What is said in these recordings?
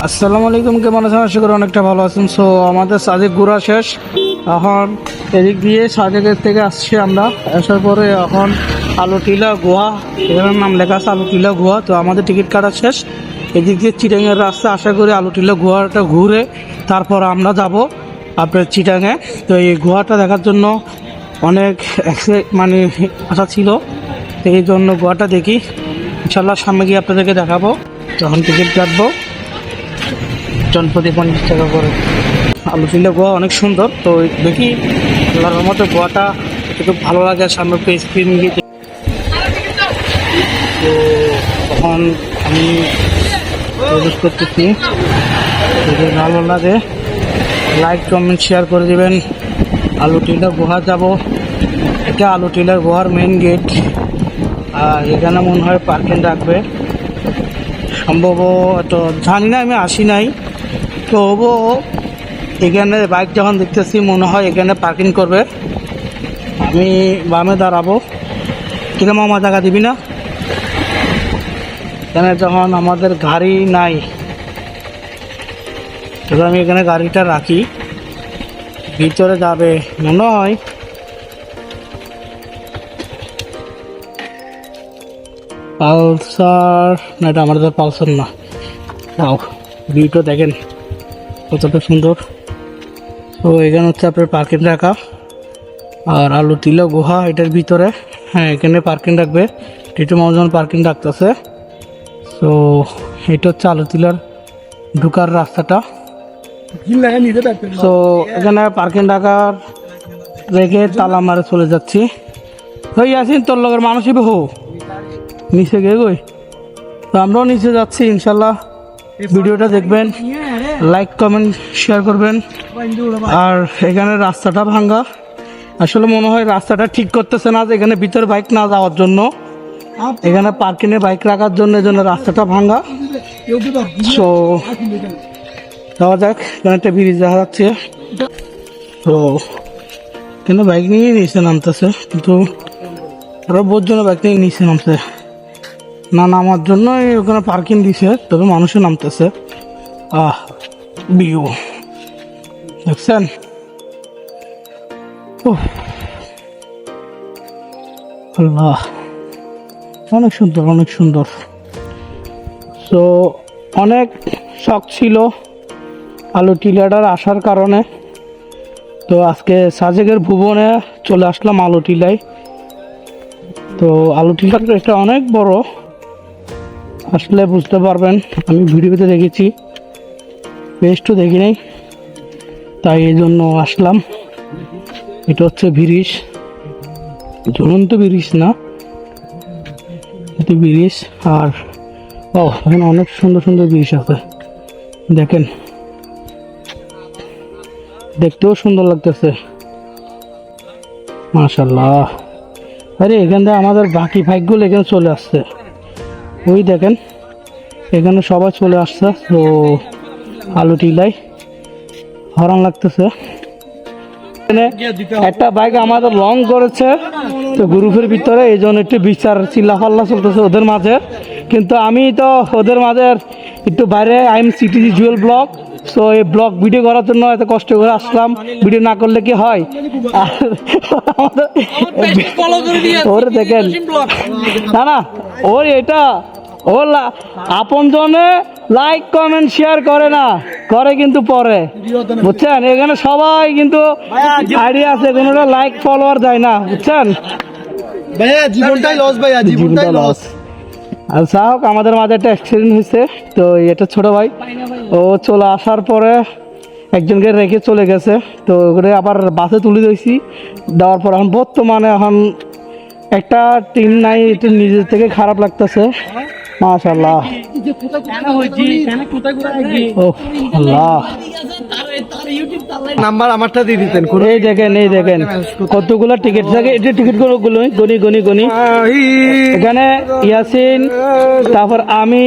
আসসালামু আলাইকুম, কেমন আছেন? আশা করি অনেকটা ভালো আছেন। সো আমাদের সাজেক ঘোরা শেষ। এখন এদিক দিয়ে সাজেকের থেকে আসছি আমরা। আসার পরে এখন আলুটিলা গুহা, এখানে নাম লেখা আছে আলুটিলা গুহা। তো আমাদের টিকিট কাটা শেষ। এদিক দিয়ে চিটাঙের রাস্তা, আশা করি আলুটিলা গুহাটা ঘুরে তারপর আমরা যাব আপনার চিটাঙে। তো এই গুহাটা দেখার জন্য অনেক মানে আশা ছিল, তো এই জন্য গুহাটা দেখি। ইনশাল্লাহ সামনে গিয়ে আপনাদেরকে দেখাবো। তখন টিকিট কাটবো জনপ্রতি 50 টাকা করে। আলুটিলা গোয়া অনেক সুন্দর। তো দেখি আল্লাহর রহমতে গোয়াটা একটু ভালো লাগে। সামনে একটু স্ক্রিন গিয়ে তো তখন আমি প্রবেশ করতেছি। যদি ভালো লাগে লাইক কমেন্ট শেয়ার করে দেবেন। আলুটিলা গুহা যাব, এটা আলুটিলা গুহার মেইন গেট। আর এখানে মনে হয় পার্কিং রাখবে সম্ভবত, জানি না, আমি আসি নাই। তবু এখানে বাইক যখন দেখতেছি মনে হয় এখানে পার্কিং করবে। আমি বামে দাঁড়াবো। কিরম আমার জায়গা দিবি না? এখানে যখন আমাদের গাড়ি নাই তবে আমি এখানে গাড়িটা রাখি। ভিতরে যাবে মনে হয় পালসার, না এটা আমাদের পালসার না। তাও ভিউটা দেখেন কতটা সুন্দর। তো এখানে হচ্ছে আপনার পার্কিং রাখা। আর আলুটিলা গুহা এটার ভিতরে, হ্যাঁ এখানে পার্কিং রাখবে। টিটু মাউজন পার্কিং রাখতেছে। তো এটা হচ্ছে আলুটিলার ঢুকার রাস্তাটা। তো এখানে পার্কিং রাখার রেখে তালা মারে চলে যাচ্ছি। হই আসিন তোর লগের মানুষই বহু নিচে গিয়ে গই। তো আমরাও নিচে যাচ্ছি। ইনশাল্লাহ ভিডিওটা দেখবেন, লাইক কমেন্ট শেয়ার করবেন। আর এখানে রাস্তাটা ভাঙ্গা, আসলে মনে হয় রাস্তাটা ঠিক করতেছে না, যে এখানে ভিতরে বাইক না যাওয়ার জন্য, এখানে পার্কিংয়ে বাইক রাখার জন্য এজন্য রাস্তাটা ভাঙ্গা। সো যাওয়া যাক। এখানে একটা ব্রিজ দেখা যাচ্ছে। তো কেন বাইক নিয়ে নিচে নামতেছে, কিন্তু আরো বহুত জন বাইক নিয়ে নিচে নামছে না, নামার জন্য ওখানে পার্কিং দিছে, তবে মানুষও নামতেছে। ভিউ দেখছেন? আল্লাহ, অনেক সুন্দর, অনেক সুন্দর। তো অনেক শখ ছিল আলুটিলাটার আসার কারণে। তো আজকে সাজেকের ভুবনে চলে আসলাম আলুটিলায়। তো আলুটিলাটা এটা অনেক বড়, আসলে বুঝতে পারবেন। আমি ভিডিওতে দেখেছি, বেস্টও দেখি নাই, তাই এই জন্য আসলাম। এটা হচ্ছে ব্রিজ, ঝুলন্ত ব্রিজ না, এটা ব্রিজ। আর এখানে অনেক সুন্দর সুন্দর ব্রিজ আছে, দেখেন দেখতেও সুন্দর লাগতেছে মাশাল্লাহ। আরে এখান থেকে আমাদের বাকি বাইকগুলো এখানে চলে আসছে, ওই দেখেন এখানে সবাই চলে আসছে। তো আলুটিলায় হরন লাগতেছে। একটা বাইক আমাদের লং করেছে তো গ্রুপের ভিতরে, এই জন্য একটু বিচার চিল্লাফাল্লা চলতেছে ওদের মাঝে। কিন্তু আমি তো ওদের মাঝে একটু বাইরে, I am CTG Jewel blog. So এই ব্লগ ভিডিও করার জন্য এত কষ্ট করে আসলাম, ভিডিও না করলে কি হয়। ওর দেখেন, না না ওর এটা ও আপন জনে লাইক কমেন্ট শেয়ার করে না, করে কিন্তু পরে, বুঝছেন? এখানে সবাই কিন্তু আইডিয়া আছে, কোনোটা লাইক ফলোয়ার যায় না, বুঝছেন? ভাইয়া জীবনটাই লস, ভাইয়া জীবনটাই লস। আর যা হোক, আমাদের মাঝে একটা অ্যাক্সিডেন্ট হয়েছে। তো এটা ছোট ভাই, ও চলে আসার পরে একজনকে রেখে চলে গেছে। তো ওখানে আবার বাসে তুলে দিয়েছি, দেওয়ার পর এখন বর্তমানে এখন একটা টিম নাই, এটা নিজের থেকে খারাপ লাগতেছে মাশাআল্লাহ। আল্লাহ, নাম্বার আমারটা দিয়ে দিতেন। এই দেখেন, এই দেখেন কতগুলো টিকিট থাকে। এটা টিকিট গুলো গনি গনি গনি। এখানে ইয়াসিন, তারপর আমি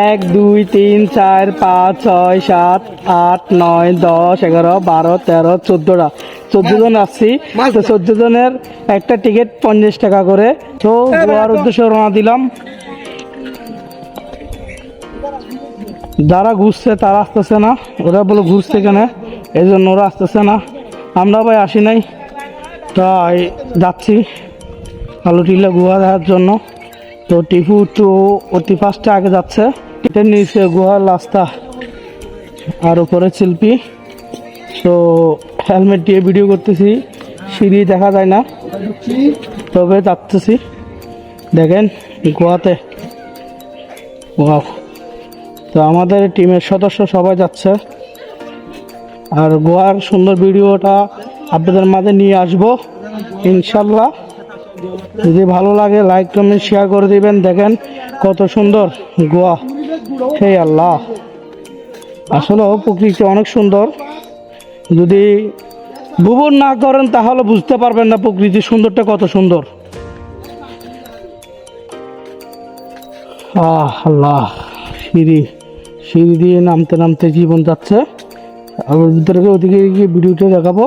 1 2 3 4 5 6 7 8 9 10 11 12 13 14টা 14 জন আসছি। তো 14 জনের একটা টিকিট 50 টাকা করে। তো গোয়ার উদ্দেশ্যে রওনা দিলাম। যারা ঘুরছে তারা আসতেছে না, ওরা বলে ঘুরছে কেন, এই জন্য ওরা আসতেছে না। আমরা ভাই আসি নাই, তাই যাচ্ছি আলুটিলা গুহা দেখার জন্য। তো টিপু তো অতি ফার্স্টে আগে যাচ্ছে, এটার নিচে গুহার রাস্তা আর উপরে শিল্পী। তো হেলমেট দিয়ে ভিডিও করতেছি, সিঁড়ি দেখা যায় না, তবে যাচ্তেছি। দেখেন গোয়াতে, ওয়াও। তো আমাদের টিমের সদস্য সবাই যাচ্ছে, আর গোয়ার সুন্দর ভিডিওটা আপনাদের মাঝে নিয়ে আসবো ইনশাল্লাহ। যদি ভালো লাগে লাইক কমেন্ট শেয়ার করে দিবেন। দেখেন কত সুন্দর গোয়া, হে আল্লাহ। আসলে প্রকৃতি অনেক সুন্দর, যদি ভ্রমণ না করেন তাহলে বুঝতে পারবেন না প্রকৃতির সুন্দরটা কত সুন্দর। আল্লাহ, সিঁড়ি দিয়ে নামতে নামতে জীবন যাচ্ছে। আবার ভিতরে ওদিকে গিয়ে ভিডিওটা দেখাবো।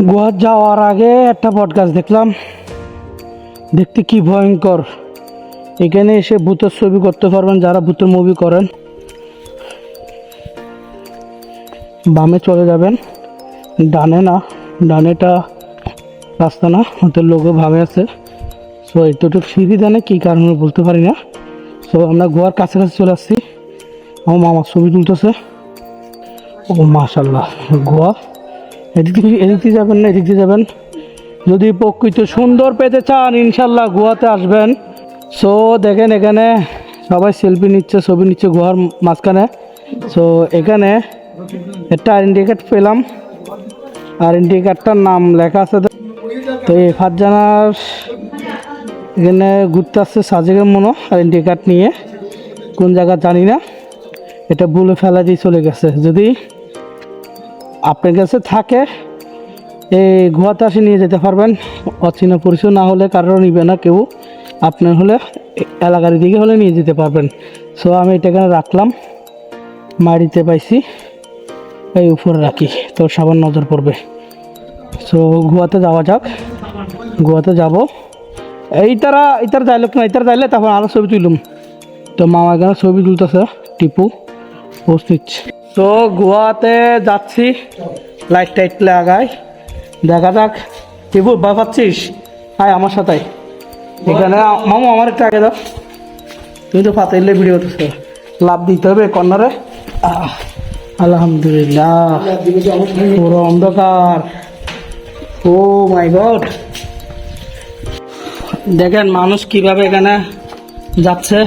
গোয়া যাওয়ার আগে একটা পডকাস্ট দেখলাম, দেখতে কি ভয়ঙ্কর। এখানে এসে ভূতের ছবি করতে পারবেন যারা ভূতের মুভি করেন। বামে চলে যাবেন, ডানে না, ডানেটা রাস্তা না, ওদের লোকও ভাবে আছে। সো এতটুকু সিঁড়ি জানে কী কারণে বলতে পারি না। সো আমরা গোয়ার কাছাকাছি চলে আসছি, আমার মামার ছবি তুলতেছে। ও মাশাল্লাহ, গোয়া। এদিক দিয়ে যাবেন না, এদিক দিয়ে যাবেন। যদি প্রকৃতি সুন্দর পেতে চান ইনশাল্লাহ গোয়াতে আসবেন। সো দেখেন এখানে সবাই সেলফি নিচ্ছে, ছবি নিচ্ছে গোয়ার মাঝখানে। সো এখানে একটা আইডেন্টি কার্ড পেলাম, আইডেন্টি কার্ডটার নাম লেখা আছে। তো এই ফারজানার এখানে ঘুরতে আসছে সাজেকের মনো, আইডেন্টি কার্ড নিয়ে কোন জায়গা জানি না, এটা বলে ফেলা দিয়ে চলে গেছে। যদি আপনার কাছে থাকে এই গোয়াতে আসে নিয়ে যেতে পারবেন, অচেনা পরিচয় না হলে কারোর নিবে না কেউ, আপনার হলে এলাকার দিকে হলে নিয়ে যেতে পারবেন। সো আমি এটা এখানে রাখলাম, মাড়িতে পাইছি, এই উপরে রাখি তো সবার নজর পড়বে। সো গোয়াতে যাওয়া যাক, গোয়াতে যাব। এইতারা যাইল না, এইতারা যাইলে তারপর আরও ছবি তুললাম। তো মামা এখানে ছবি তুলতেছে, টিপু পোস্ট নিচ্ছে। তো গোয়াতে যাচ্ছি, লাইট টাইট লাগাই, দেখা যাক। টিপু ভয় পাচ্ছিস? হাই আমার সাথে এখানে। মামু আমার একটু আগে দাও, তুমি তো ফাতাইলে ভিডিও লাভ দিতে হবে কর্নারে। আলহামদুলিল্লাহ, পুরো অন্ধকার। ও মাই গড, দেখেন মানুষ কিভাবে এখানে যাচ্ছে।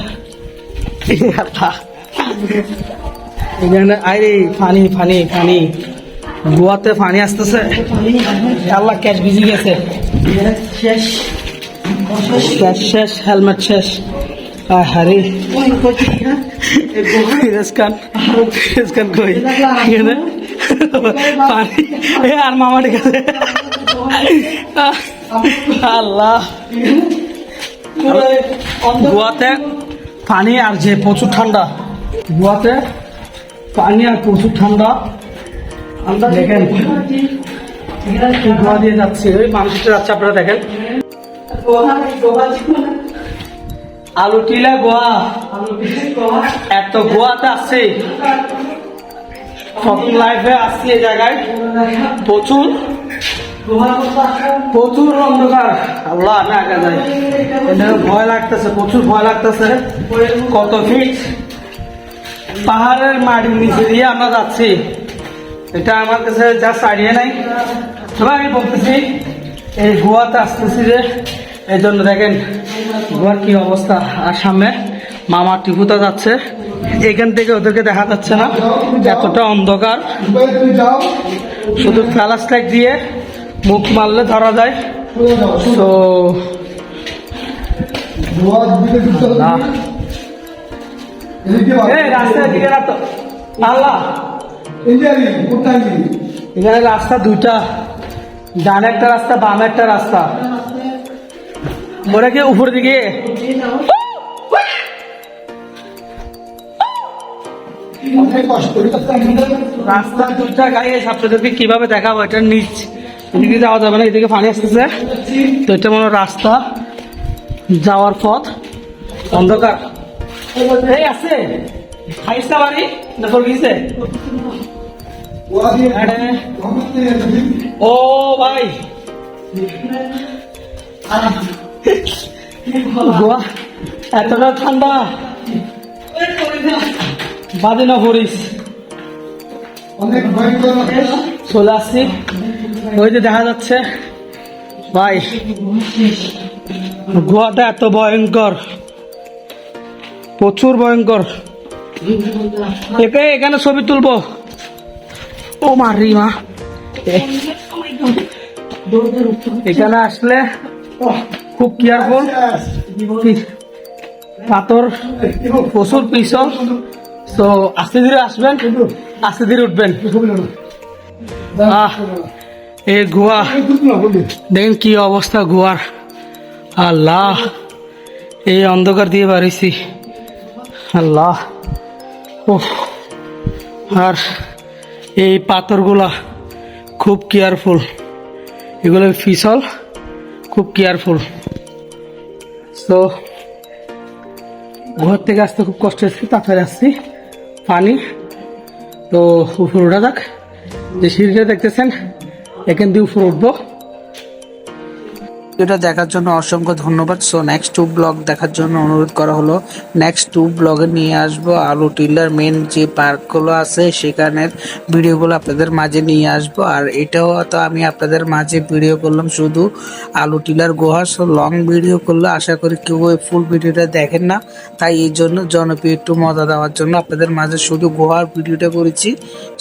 এখানে আরে ফানি ফানি ফানি, গোয়াতে ফানি আসতেছে। আল্লাহ, ক্যাশ ভিজে গেছে, শেষ ক্যাশ শেষ, হেলমেট শেষ। হারি ফিরোজ খান কই এখানে পানি, আর মামা ঠিক আছে। আল্লাহ, গোয়াতে পানি আর যে প্রচুর ঠান্ডা, গোয়াতে পানি আর প্রচুর ঠান্ডা। আমরা দেখেন গোয়া দিয়ে যাচ্ছি, ওই মানুষটা যাচ্ছে, আপনারা দেখেন। আলুটিলা গোয়া, এত গোয়াতে আসছি, প্রথম লাইফে আসছি এই জায়গায়। প্রচুর অন্ধকার। আল্লাহ, আমি আগে যাই, ভয় লাগতেছে, প্রচুর ভয় লাগতেছে। কত ফিট পাহাড়ের মাটির নিচে দিয়ে আমরা যাচ্ছি, এটা আমার কাছে জাস্ট আইডিয়া নাই। তবে আমি বলতেছি এই গোয়াতে আসতেছি যে এই জন্য। দেখেন গোয়ার কি অবস্থা। আর সামনে মামা টিপুতা যাচ্ছে, এখান থেকে ওদেরকে দেখা যাচ্ছে না, এতটা অন্ধকার। শুধু ফ্ল্যাশ লাইট দিয়ে মুখ মারলে ধরা যায়। তো রাস্তার দিকে না তো আল্লাহ, এখানে রাস্তা দুইটা, ডানে একটা রাস্তা, বামে একটা রাস্তা। ওরা কি উপর দিকে রাস্তা দুইটা গাড়ি, আপনাদেরকে কিভাবে দেখাবো, এটা নিচ, এদিকে যাওয়া যাবে না, এদিকে পানি আসতেছে। তো এটা মনে রাস্তা যাওয়ার পথ, অন্ধকার। এই আছে খাইছা বাড়ি না তোর গিয়েছে ও ভাই গোয়া এতটা ঠান্ডা বাদে না করিস অনেক ভয়ঙ্কর চলে আসছি ওই যে দেখা যাচ্ছে ভাই গোয়াটা এত ভয়ঙ্কর প্রচুর ভয়ঙ্কর এখানে ছবি তুলবো ও মারি মা এখানে আসলে খুব কেয়ারফুল পাথর প্রচুর পিছল তো আস্তে ধীরে আসবেন আস্তে ধীরে উঠবেন এই গোয়া দেখেন কি অবস্থা গোয়ার আল্লাহ এই অন্ধকার দিয়ে বাড়িছি আল্লাহ উফ আর এই পাথরগুলা খুব কেয়ারফুল এগুলো পিছল খুব কেয়ারফুল তো ঘর থেকে আসতে খুব কষ্ট হচ্ছে তাড়াতাড়ি আসছি পানি তো উপরে উঠা যাক যে সিঁড়িটা দেখতেছেন এখান দিয়ে উপরে উঠবো এটা দেখার জন্য অসংখ্য ধন্যবাদ। সো নেক্সট 2 ব্লগ দেখার জন্য অনুরোধ করা হলো। নেক্সট 2 ব্লগে নিয়ে আসবো আলু টিলার মেন যে পার্কগুলো আছে সেখানের ভিডিওগুলো আপনাদের মাঝে নিয়ে আসবো। আর এটাও তো আমি আপনাদের মাঝে ভিডিও করলাম শুধু আলু টিলার গুহা। সো লং ভিডিও করলে আশা করি কেউ ওই ফুল ভিডিওটা দেখেন না, তাই এই জন্য জনপ্রিয় একটু মজা দেওয়ার জন্য আপনাদের মাঝে শুধু গুহার ভিডিওটা করেছি।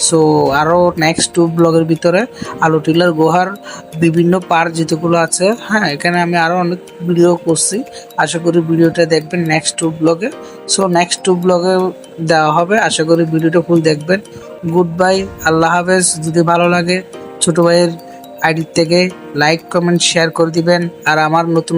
সো আরও নেক্সট 2 ব্লগের ভিতরে আলু টিলার গুহার বিভিন্ন পার্ক যেগুলো আছে, হ্যাঁ এখানে আমি আরো অনেক ভিডিও করছি, আশা করি ভিডিওটা দেখবেন নেক্সট 2 ব্লগে। সো নেক্সট 2 ব্লগে দেওয়া হবে, আশা করি ভিডিওটা ফুল দেখবেন। গুড বাই, আল্লাহ হাফেজ। যদি ভালো লাগে ছোট ভাইয়ের আইডি থেকে লাইক কমেন্ট শেয়ার করে দিবেন। আর আমার নতুন